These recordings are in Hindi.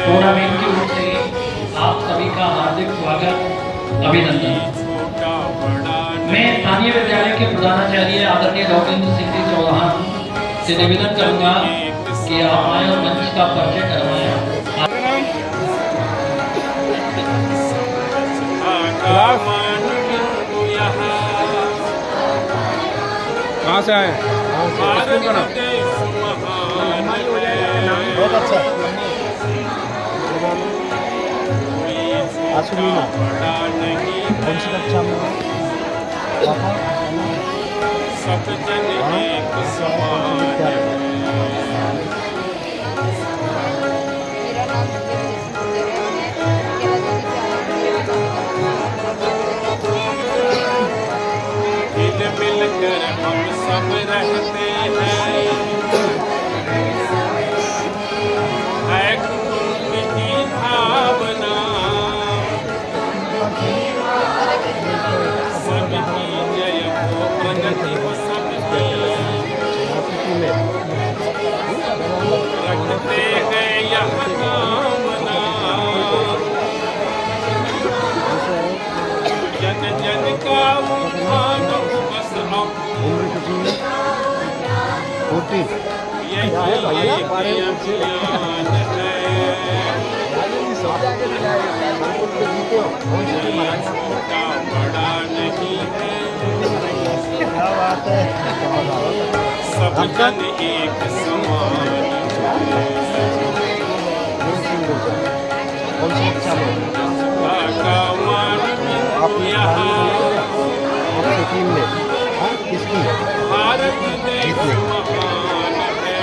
टूर्नामेंट की ओर से आप सभी का हार्दिक स्वागत, अभिनंदन। मैं स्थानीय विद्यालय के प्रधानाचार्य आदरणीय डॉक्टर सिंह चौहान से निवेदन करूंगा कि आप आए और मंच का परिचय करवाएं। कहाँ से आए? स्कूल का नाम बहुत अच्छा। आसुलीना कौन सी कक्षा में? सब जन एक समान। मिलकर हम सब रहते हैं, है कुटुंब की भावना, सबकी जय हो प्रगति हो सबकी, रखते हैं यह कामना, जन जन का उत्थान सब जन एक समान। भारत देश महान है।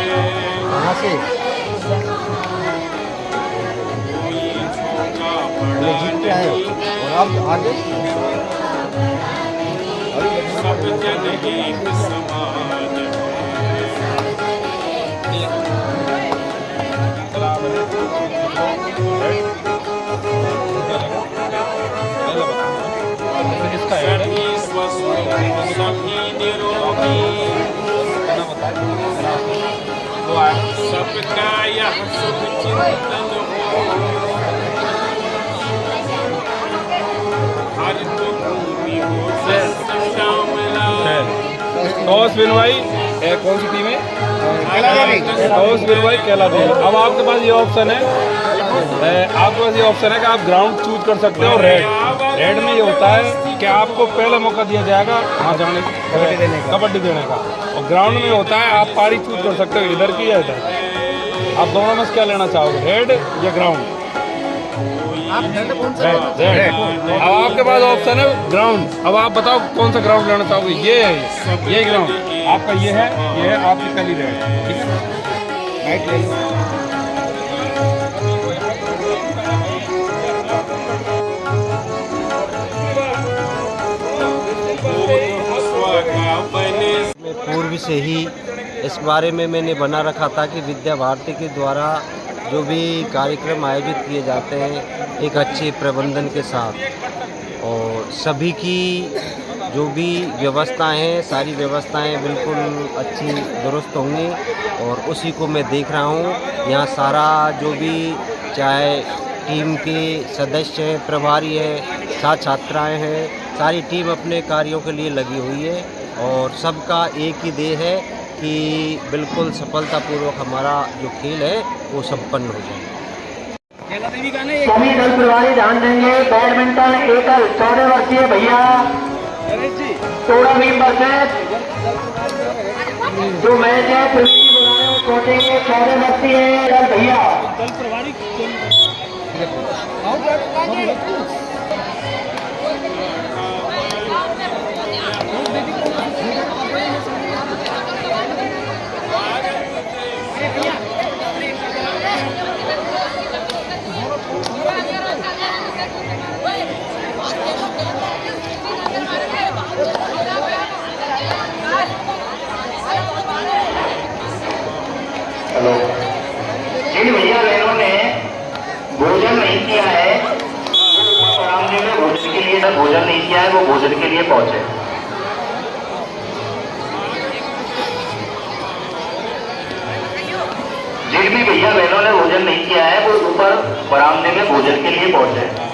कहाँ से? जीत के आए और आप आगे सब जन एक समान सभी स्वस्थ सभी निरोगी, सबका यह शुभ चिंतन हो, हर भूमि हो श्यामला। टॉस विन भाई कौन सी टीम है? टॉस विन भाई केला देवी। अब आपके पास ये ऑप्शन है, आपके पास ये ऑप्शन है कि आप ग्राउंड चूज कर सकते हो। रेड में ये होता है कि आपको पहला मौका दिया जाएगा वहाँ जाने कबड्डी देने का, और ग्राउंड में होता है आप पारी चूज कर सकते हो, इधर की या इधर। आप दोनों में से क्या लेना चाहोगे, रेड या ग्राउंड? रेड। अब आपके पास ऑप्शन है ग्राउंड। अब आप बताओ कौन सा ग्राउंड लेना चाहोगे? ये ग्राउंड आपका ये है आपकी कली रेड, ठीक है। पूर्व से ही इस बारे में मैंने बना रखा था कि विद्या भारती के द्वारा जो भी कार्यक्रम आयोजित किए जाते हैं एक अच्छे प्रबंधन के साथ, और सभी की जो भी व्यवस्थाएं हैं सारी व्यवस्थाएं बिल्कुल अच्छी दुरुस्त होंगी, और उसी को मैं देख रहा हूँ। यहाँ सारा जो भी चाहे टीम के सदस्य हैं, प्रभारी हैं, छात्राएं हैं, सारी टीम अपने कार्यों के लिए लगी हुई है, और सबका एक ही ध्येय है कि बिल्कुल सफलतापूर्वक हमारा जो खेल है वो संपन्न हो जाए। सभी दल प्रभारी ध्यान देंगे। बैडमिंटन एकल 14 वर्षीय भैया तोड़ा भीम वर्सेस जो मैच है त्रिवेणी बुलाने और पहुंचेंगे 14 वर्षीय दल भैया। हेलो जी भैया, इन्होंने भोजन नहीं किया है, भोजन के लिए भोजन नहीं किया है, वो भोजन के लिए पहुंचे। जी फिर भी भैया बहनों ने भोजन नहीं किया है, वो ऊपर बरामदे में भोजन के लिए पहुंचे।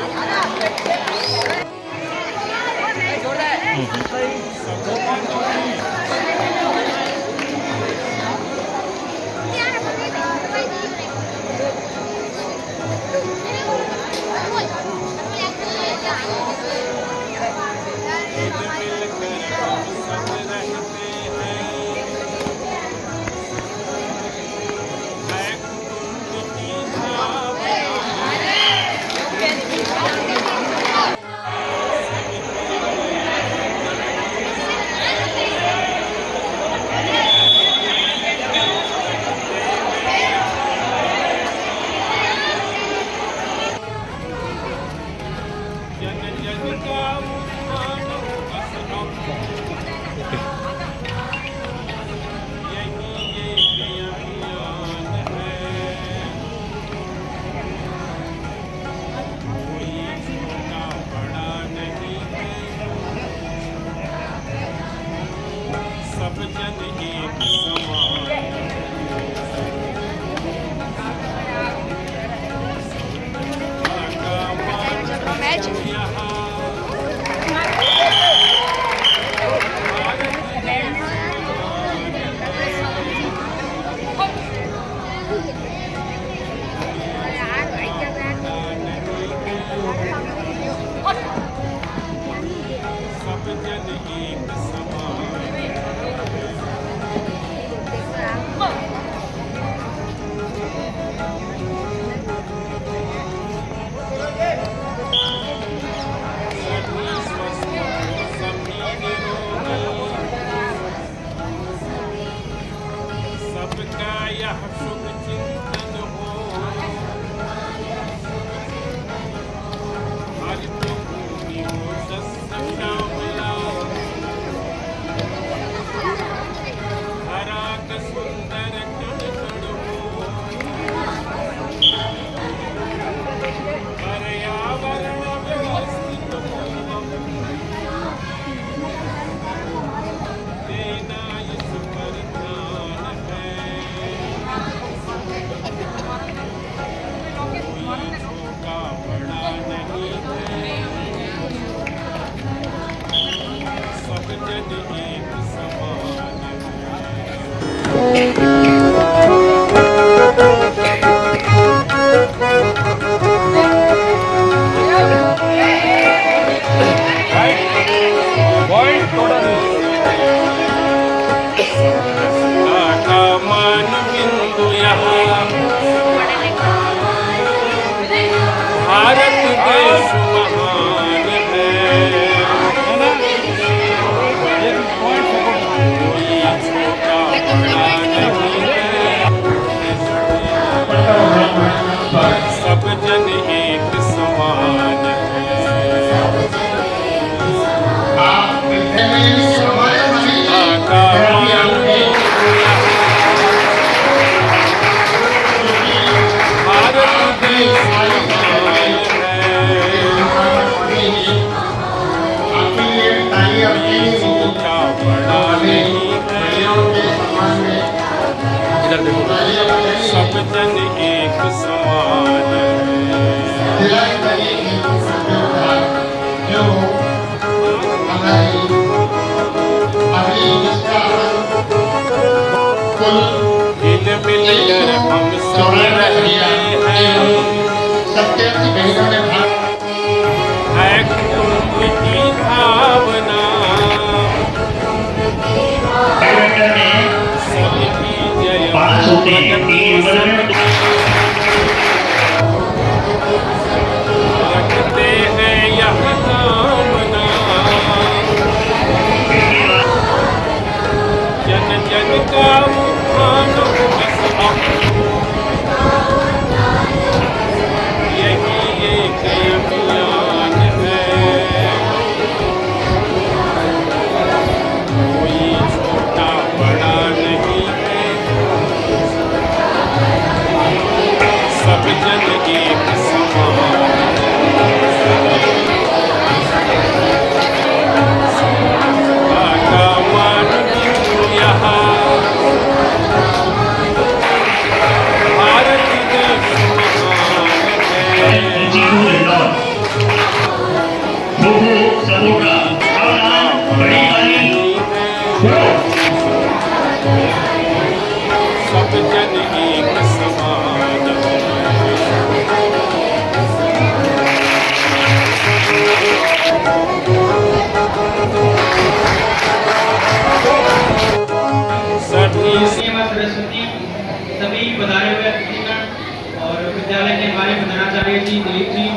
सभी पधारे हुए अतिथिगण और विद्यालय के हमारे प्रधानाचार्य जी, दिलीप जी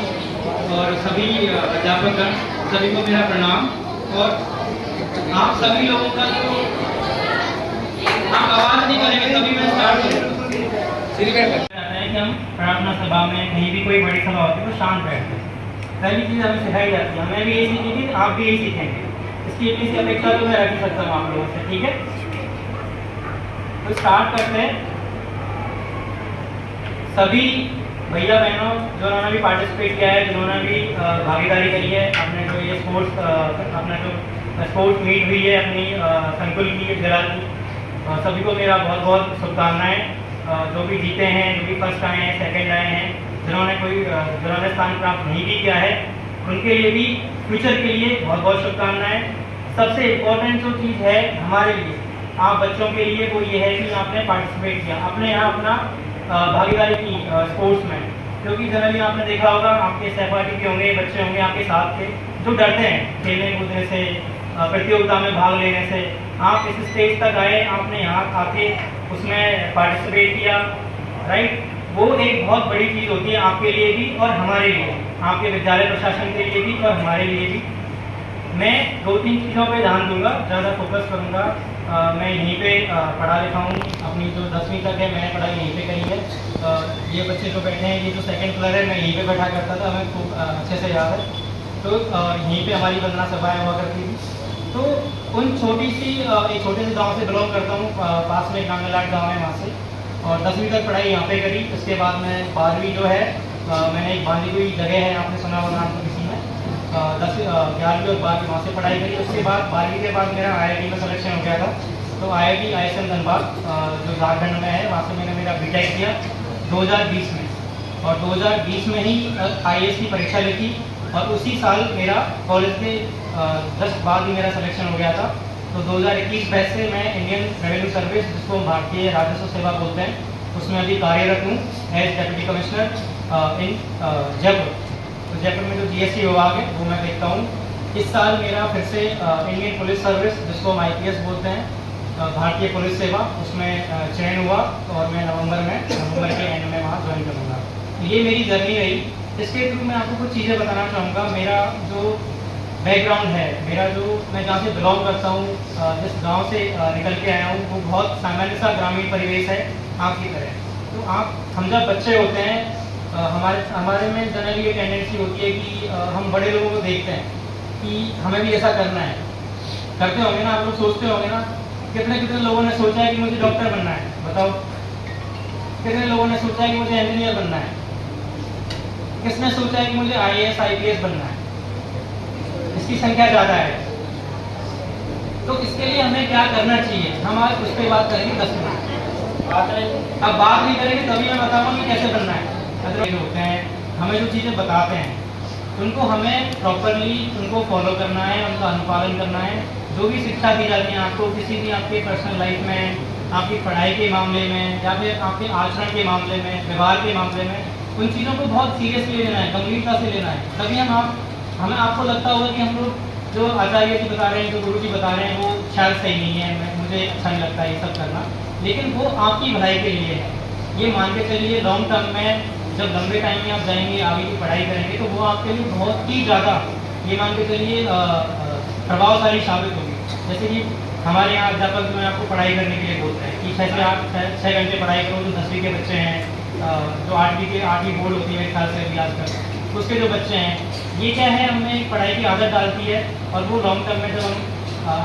और सभी अध्यापकगण, सभी को मेरा प्रणाम। और आप सभी लोगों का जो आप आवाज़ नहीं करेंगे तभी मैं स्टार्ट करूँगा। कि हम प्रार्थना सभा में कहीं भी कोई बड़ी सभा होती है तो शांत बैठते हैं। पहली चीज़ हमें सिखाई जाती है, हमें भी यही सीखी थी, आप भी यही सीखेंगे। इसकी इतनी सी अपेक्षा तो मैं रख ही सकता हूँ आप लोगों से, ठीक है? तो स्टार्ट करते हैं। सभी भैया बहनों जिन्होंने भी पार्टिसिपेट किया है, जिन्होंने भी भागीदारी करी है, अपने जो ये अपना जो स्पोर्ट्स मीट हुई है अपनी संकुल की जिला की, सभी को मेरा बहुत बहुत शुभकामनाएँ। जो भी जीते हैं, जो भी फर्स्ट आए हैं, सेकंड आए हैं, जिन्होंने स्थान प्राप्त नहीं भी किया है, उनके लिए भी फ्यूचर के लिए बहुत बहुत शुभकामनाएँ। सबसे इम्पोर्टेंट जो चीज़ है हमारे लिए, आप बच्चों के लिए, वो ये है कि आपने पार्टिसिपेट किया, आपने यहाँ अपना भागीदारी की स्पोर्ट्स में। क्योंकि जनरली आपने देखा होगा, आपके सहपाठी भी होंगे, बच्चे होंगे आपके साथ के, जो डरते हैं खेलने कूदने से, प्रतियोगिता में भाग लेने से। आप इस स्टेज तक आए, आपने यहाँ आके उसमें पार्टिसिपेट किया, राइट? वो एक बहुत बड़ी चीज़ होती है आपके लिए भी और हमारे लिए, आपके विद्यालय प्रशासन के लिए भी और हमारे लिए भी। मैं 2-3 चीज़ों पे ध्यान दूंगा, ज़्यादा फोकस करूंगा। मैं यहीं पे पढ़ा लिखा हूँ, अपनी जो 10वीं तक है मैंने पढ़ाई यहीं पे करी है। ये बच्चे जो बैठे हैं, ये जो सेकंड फ्लोर है, मैं यहीं पे बैठा करता था, हमें खूब अच्छे से याद है। तो यहीं पे हमारी वंदना सभाएँ हुआ करती थी। तो उन एक छोटे से गांव से बिलोंग करता हूँ, पास में गांगलाट गांव है, वहाँ से। और 10वीं तक पढ़ाई यहाँ पे करी। उसके बाद मैं 12वीं जो है मैंने एक बांधी हुई जगह है, आपने सुना होगा नाम तो किसी में, 11वीं और 12वीं वहाँ से पढ़ाई करी। उसके बाद 12वीं के बाद मेरा IIT में सिलेक्शन हो गया था। तो IIT ISM धनबाद जो झारखंड में है, वहाँ से मैंने मेरा BTech किया 2020 में। और 2020 में ही IAS की परीक्षा लिखी और उसी साल मेरा कॉलेज के जस्ट बाद ही मेरा सिलेक्शन हो गया था। तो 2021 बैच से मैं इंडियन रेवेन्यू सर्विस, जिसको हम भारतीय राजस्व सेवा बोलते हैं, उसमें अभी कार्यरत हूँ as deputy commissioner in Jaipur. तो जयपुर में जो GST विभाग है वो मैं देखता हूँ। इस साल मेरा फिर से इंडियन पुलिस सर्विस, जिसको हम IPS बोलते हैं, भारतीय पुलिस सेवा, उसमें चयन हुआ और मैं नवंबर के एंड में वहाँ ज्वाइन करूँगा। ये मेरी जर्नी रही। इसके थ्रू मैं आपको कुछ चीज़ें बताना चाहूँगा। मेरा जो बैकग्राउंड है, मेरा जो मैं जहाँ से बिलोंग करता हूँ, जिस गांव से निकल के आया हूँ, वो बहुत सामान्य सा ग्रामीण परिवेश है आपकी तरह। तो हम जब बच्चे होते हैं, हमारे में जनरली ये टेंडेंसी होती है कि हम बड़े लोगों को देखते हैं कि हमें भी ऐसा करना है। करते होंगे ना आप लोग, सोचते होंगे ना। कितने लोगों ने सोचा है कि मुझे डॉक्टर बनना है, बताओ? कितने लोगों ने सोचा है कि मुझे इंजीनियर बनना है? किसने सोचा है कि मुझे IAS IPS बनना है? इसकी संख्या ज़्यादा है। तो इसके लिए हमें क्या करना चाहिए, हम आज उस पर बात करेंगे 10 मिनट। अब बात नहीं करेंगे तभी मैं बताऊंगा कि कैसे बनना है। अदरवाइज होते हैं, हमें जो चीज़ें बताते हैं उनको हमें प्रॉपरली उनको फॉलो करना है, उनका अनुपालन करना है। जो भी शिक्षा दी जाती है आपको किसी भी आपके पर्सनल लाइफ में, आपकी पढ़ाई के मामले में, या फिर आपके आचरण के मामले में, व्यवहार के मामले में, उन चीज़ों को बहुत सीरियसली लेना है, गंभीरता से लेना है। तभी हमें आपको लगता होगा कि हम लोग जो आचार्य जी बता रहे हैं, जो गुरु जी बता रहे हैं, वो शायद सही नहीं है, मुझे अच्छा नहीं लगता ये सब करना, लेकिन वो आपकी भलाई के लिए है। ये मान के चलिए लॉन्ग टर्म में, जब लंबे टाइम में आप जाएंगे, आगे की पढ़ाई करेंगे, तो वो आपके लिए बहुत ही ज़्यादा, ये मान के चलिए, प्रभावशाली साबित होगी। जैसे कि हमारे यहाँ अध्यापक जो है आपको पढ़ाई करने के लिए बोलते हैं कि 6 घंटे पढ़ाई करो। जो 10वीं के बच्चे हैं, जो 8वीं बोर्ड होती है मेरे ख्याल से अभी आजकल, उसके जो बच्चे हैं, ये क्या है, हमें एक पढ़ाई की आदत डालती है। और वो लॉन्ग टर्म में जब हम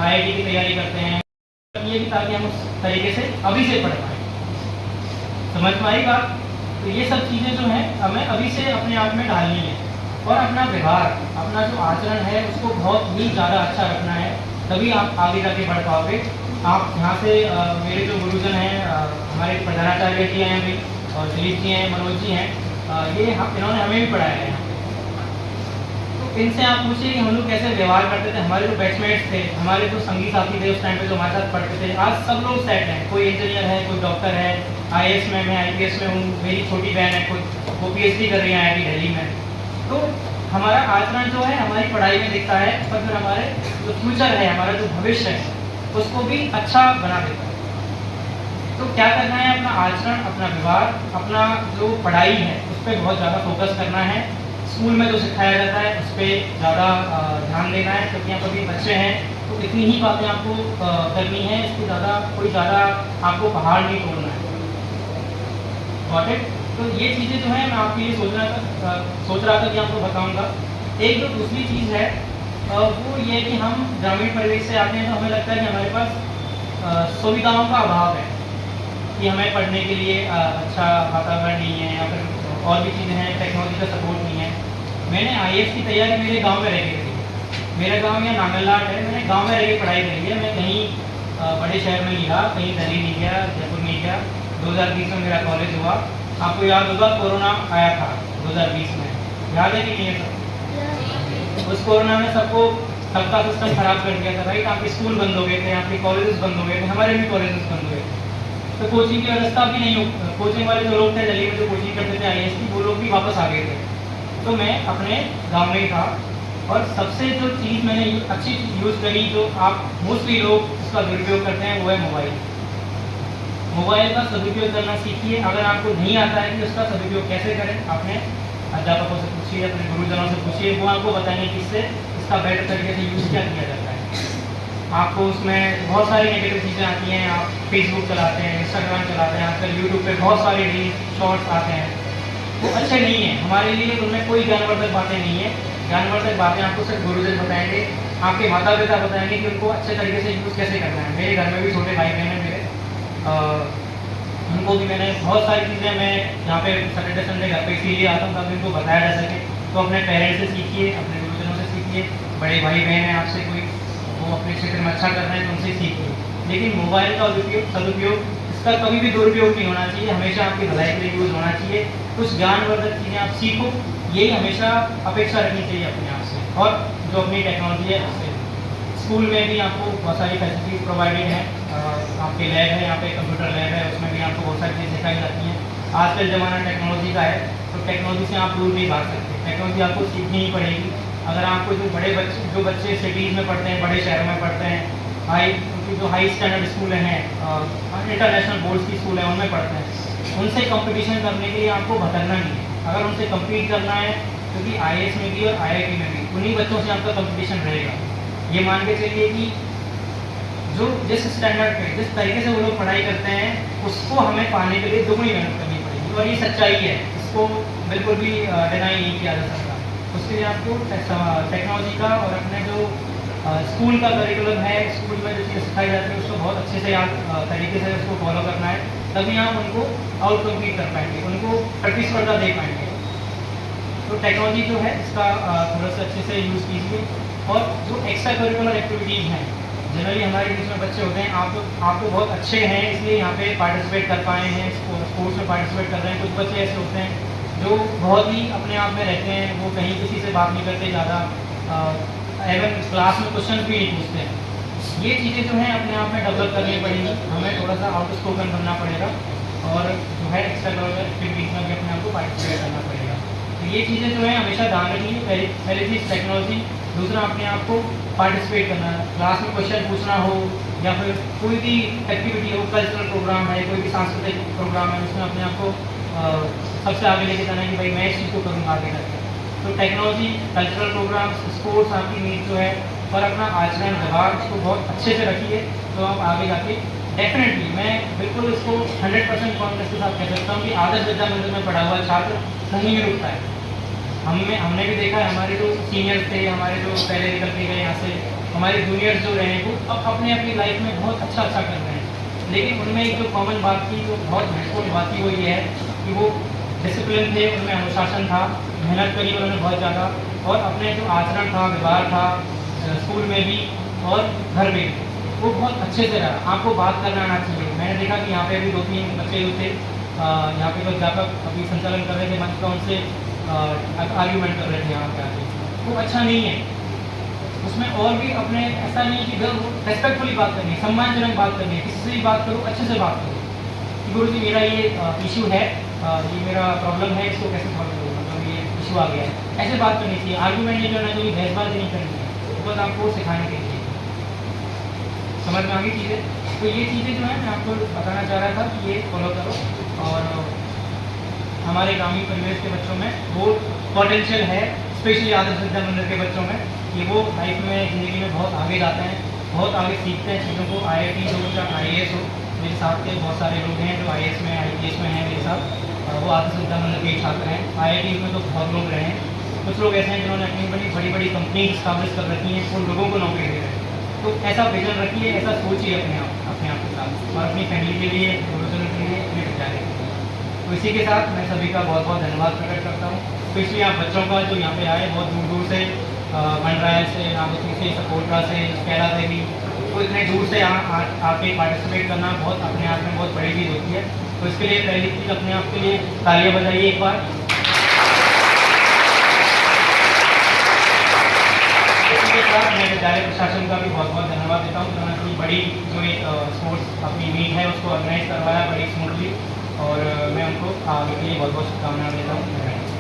IIT की तैयारी करते हैं, ये भी ताकि हम उस तरीके से अभी से पढ़ पाएँ। समझ में आई बात? तो ये सब चीज़ें जो हैं हमें अभी से अपने आप में डालनी है। और अपना व्यवहार, अपना जो आचरण है, उसको बहुत ही ज़्यादा अच्छा रखना है, तभी आप आगे जाके बढ़ पाओगे। आप यहाँ से मेरे जो गुरुजन हैं, हमारे प्रधानाचार्य जी हैं अभी, और दिलीप जी हैं, मनोज जी हैं, इन्होंने हमें भी पढ़ाया है। तो इनसे आप पूछिए कि हम लोग कैसे व्यवहार करते थे। हमारे जो बैचमेट्स थे, हमारे जो संगी साथी थे उस टाइम पे, जो हमारे साथ पढ़ते थे, आज सब लोग सेट हैं। कोई इंजीनियर है, कोई डॉक्टर है, IAS में, मैं IPS में हूँ, मेरी छोटी बहन है खुद, वो PhD कर रही है IIT दिल्ली में। तो हमारा आचरण जो है हमारी पढ़ाई में दिखता है, पर फिर हमारे जो फ्यूचर है, हमारा जो भविष्य है, उसको भी अच्छा बना देता है। तो क्या करना है, अपना आचरण, अपना व्यवहार, अपना जो पढ़ाई है उस पर बहुत ज़्यादा फोकस करना है। स्कूल में जो सिखाया जाता है उस पर ज़्यादा ध्यान देना है, क्योंकि यहाँ पर भी बच्चे हैं तो इतनी ही बातें आपको करनी है, इसको ज़्यादा आपको पहाड़ नहीं तोड़ना है। Got it? तो ये चीज़ें जो है मैं आपके लिए सोच रहा था कि आपको बताऊँगा। एक जो दूसरी चीज़ है वो ये है कि हम ग्रामीण परिवेश से आते हैं तो हमें लगता है कि हमारे पास सुविधाओं का अभाव है, कि हमें पढ़ने के लिए अच्छा वातावरण नहीं है या फिर और भी चीज़ें हैं, टेक्नोलॉजी का सपोर्ट नहीं है। मैंने IAS की तैयारी मेरे गांव में रह के करी है। मेरा गांव यहाँ नांगलनाट है, मैंने गांव में रह के पढ़ाई करी है। मैं कहीं बड़े शहर में नहीं रहा, कहीं दिल्ली नहीं गया, जयपुर नहीं गया। 2020 में मेरा कॉलेज हुआ। आपको याद होगा कोरोना आया था 2020 में, याद है कि नहीं है सब? उस कोरोना में सबका सिस्टम खराब कर दिया था, राइट? आपके स्कूल बंद हो गए थे, आपके कॉलेजेस बंद हो गए थे, हमारे भी कॉलेजेस बंद हुए थे। तो कोचिंग की व्यवस्था भी नहीं हो, कोचिंग वाले जो लोग थे दिल्ली में जो कोचिंग करते थे IAS की, वो लोग भी वापस आ गए थे। तो मैं अपने गांव में ही था, और सबसे जो चीज़ मैंने अच्छी यूज़ करी, जो आप मोस्टली लोग इसका दुरुपयोग करते हैं, वो है मोबाइल। मोबाइल का सदुपयोग करना सीखिए। अगर आपको नहीं आता है कि उसका सदुपयोग कैसे करें, अपने अध्यापकों से पूछिए, अपने गुरुजनों से पूछिए, वो आपको बताएंगे कि इससे इसका बेटर तरीके से यूज़ क्या किया जाता है। आपको उसमें बहुत सारी नेगेटिव चीज़ें आती हैं। आप फेसबुक चलाते हैं, इंस्टाग्राम चलाते हैं, आजकल यूट्यूब पे बहुत सारे रील्स, शॉर्ट्स आते हैं, वो अच्छे नहीं है हमारे लिए। उनमें कोई ज्ञानवर्धक बातें नहीं है। ज्ञानवर्धक बातें आपको सिर्फ गुरुजन बताएंगे, आपके माता पिता बताएंगे कि उनको अच्छे तरीके से यूज़ कैसे करना है। मेरे घर में भी छोटे भाई बहन हैं मेरे, उनको भी मैंने बहुत सारी चीज़ें, मैं यहाँ पे सैटरडे संडे घर पे इसीलिए आता हूँ ताकि उनको बताया जा सके। तो अपने पेरेंट्स से सीखिए, अपने गुरुजनों से सीखिए। बड़े भाई बहन हैं आपसे कोई, वो अपने क्षेत्र में अच्छा कर रहे हैं तो उनसे सीखिए। लेकिन मोबाइल का सदुपयोग, इसका कभी भी दुरुपयोग नहीं होना चाहिए, हमेशा आपकी भलाई के लिए यूज़ होना चाहिए। कुछ ज्ञानवर्धक चीज़ें आप सीखो, यही हमेशा अपेक्षा रखनी चाहिए अपने आप से। और जो अपनी टेक्नोलॉजी है उससे, स्कूल में भी आपको बहुत सारी फैसिलिटीज प्रोवाइडेड हैं। आपके लैब है, यहाँ पे कंप्यूटर लैब है, उसमें भी आपको बहुत सारी चीज़ें सिखाई जाती हैं। आजकल ज़माना टेक्नोलॉजी का है, तो टेक्नोलॉजी से आप दूर नहीं भाग सकते। टेक्नोलॉजी आपको सीखनी ही पड़ेगी। अगर आपको जो बच्चे सिटीज़ में पढ़ते हैं, बड़े शहरों में पढ़ते हैं, जो हाई स्टैंडर्ड स्कूल हैं, इंटरनेशनल बोर्ड्स की स्कूल हैं, उनमें पढ़ते हैं, उनसे कंपटीशन करने के लिए आपको भटकना नहीं है। अगर उनसे कम्पीट करना है, क्योंकि IAS में भी और IIT में भी उन्हीं बच्चों से आपका कंपटीशन रहेगा। ये मान के चलिए कि जो जिस स्टैंडर्ड पे, जिस तरीके से वो लोग पढ़ाई करते हैं, उसको हमें पाने के लिए दुगनी मेहनत करनी पड़ेगी। और ये सच्चाई है, इसको बिल्कुल भी डिनाई नहीं किया जा सकता। उसके लिए आपको टेक्नोलॉजी का और अपने जो स्कूल का करिकुलम है, स्कूल में जो चीज़ सिखाई जाती है, उसको बहुत अच्छे से तरीके से उसको फॉलो करना है, तभी आप उनको आउट कम्पीट कर पाएंगे, उनको प्रतिस्पर्धा दे पाएंगे। तो टेक्नोलॉजी जो है इसका थोड़ा सा अच्छे से यूज़ कीजिए। और जो एक्स्ट्रा करिकुलर एक्टिविटीज़ हैं, जनरली हमारे बीच में बच्चे होते हैं, आप तो बहुत अच्छे हैं इसलिए यहाँ पे पार्टिसिपेट कर पाए हैं, स्पोर्ट्स में पार्टिसिपेट कर रहे हैं। कुछ बच्चे ऐसे होते हैं जो बहुत ही अपने आप में रहते हैं, वो कहीं किसी से बात नहीं करते ज़्यादा, एवन क्लास में क्वेश्चन भी नहीं पूछते हैं। ये चीज़ें जो हैं अपने आप में डेवलप करनी पड़ेगी, हमें थोड़ा सा आउट स्पोकन बनना पड़ेगा, और जो है एक्स्ट्रा करिकुलर एक्टिविटीज़ में भी अपने आप को पार्टिसिपेट करना पड़ेगा। तो ये चीज़ें जो है हमेशा ध्यान रखिए। पहली चीज़ टेक्नोलॉजी, दूसरा अपने आप को पार्टिसिपेट करना है। क्लास में क्वेश्चन पूछना हो या फिर कोई भी एक्टिविटी हो, कल्चरल प्रोग्राम है, कोई भी सांस्कृतिक प्रोग्राम है, उसमें अपने आप को सबसे आगे लेके जाना है कि भाई मैं इस चीज़ को करूँगा आगे करके। तो टेक्नोलॉजी, कल्चरल प्रोग्राम्स, स्पोर्ट्स आपकी नीड जो है, और अपना आचरण व्यवहार इसको बहुत अच्छे से रखिए, तो आप आगे जाके डेफिनेटली, मैं बिल्कुल इसको 100% कॉन्फिडेंस के साथ कह सकता हूँ कि आदर्श विद्या मंदिर में पढ़ा हुआ छात्र कहीं नहीं रुकता है। हमने भी देखा है, हमारे जो सीनियर्स थे, हमारे जो पहले निकल के गए यहाँ से, हमारे जूनियर्स जो रहे हैं, वो अब अपनी लाइफ में बहुत अच्छा कर रहे हैं। लेकिन उनमें एक जो कॉमन बात थी, जो बहुत महत्वपूर्ण बात थी, वो ये है कि वो डिसिप्लिन थे, उनमें अनुशासन था, मेहनत करी उन्होंने बहुत ज़्यादा, और अपने जो आचरण था, व्यवहार था, स्कूल में भी और घर में भी, वो बहुत अच्छे से रहा। आपको बात करना आना चाहिए। मैंने देखा कि यहाँ पे अभी 2-3 बच्चे जो थे, यहाँ पे जो अध्यापक अभी संचालन कर रहे थे मंच का, उनसे आर्ग्यूमेंट कर रहे थे यहाँ पे आके, वो अच्छा नहीं है। उसमें और भी अपने ऐसा नहीं कि रेस्पेक्टफुली बात करनी है, सम्मानजनक बात करनी है, किसी से भी बात करो, अच्छे से बात करो कि गुरु जी मेरा ये इशू है, ये मेरा प्रॉब्लम है, इसको कैसे सॉल्व करूँ, मतलब ये इशू आ गया है, ऐसे बात करनी चाहिए। आर्ग्यूमेंट नहीं करना चाहिए, बहसबाजी नहीं करनी है, बस आपको सिखाने के लिए। समझ में आ गई चीज़ें? तो ये चीज़ें जो है मैं आपको बताना चाह रहा था कि ये फॉलो करो, और हमारे ग्रामीण परिवेश के बच्चों में वो पोटेंशियल है, स्पेशली आदर्श विद्या मंदिर के बच्चों में, कि वो लाइफ में ज़िंदगी में बहुत आगे जाते हैं, बहुत आगे सीखते हैं चीज़ों को। IIT हो या IAS हो, मेरे साथ के बहुत सारे लोग हैं जो IAS में IPS में हैं मेरे साथ, वो आदर्श विद्या मंदिर के छात्र हैं। IIT में तो बहुत लोग रहे हैं, कुछ लोग ऐसे हैं जिन्होंने अपनी बड़ी बड़ी कंपनी स्टैब्लिश कर रखी हैं, उन लोगों को नौकरी दे रहे हैं। तो ऐसा विजन रखिए, ऐसा सोचिए अपने आप के साथ, और अपनी फैमिली के लिए, प्रोफेशनल के लिए, अपने विद्यालय के लिए। तो इसी के साथ मैं सभी का बहुत बहुत धन्यवाद प्रकट करता हूँ, स्पेशली आप बच्चों का जो यहाँ पे आए बहुत दूर दूर से, मंडरायल से, नागोत्री से, सपोर्टा से, कैला से भी, तो इतने दूर से यहाँ आके पार्टिसिपेट करना बहुत अपने आप में बहुत बड़ी चीज़ होती है। तो इसके लिए पहली चीज़ अपने आप के लिए तालियां बजाइए एक बार। इसी के साथ मैं विद्यालय प्रशासन का भी बहुत बहुत धन्यवाद देता हूँ, उन्होंने कोई बड़ी जो एक स्पोर्ट्स अपनी मीट है उसको ऑर्गेनाइज करवाया बड़ी स्मूथली, और मैं उनको आगे के लिए बहुत बहुत शुभकामनाएं देता हूँ।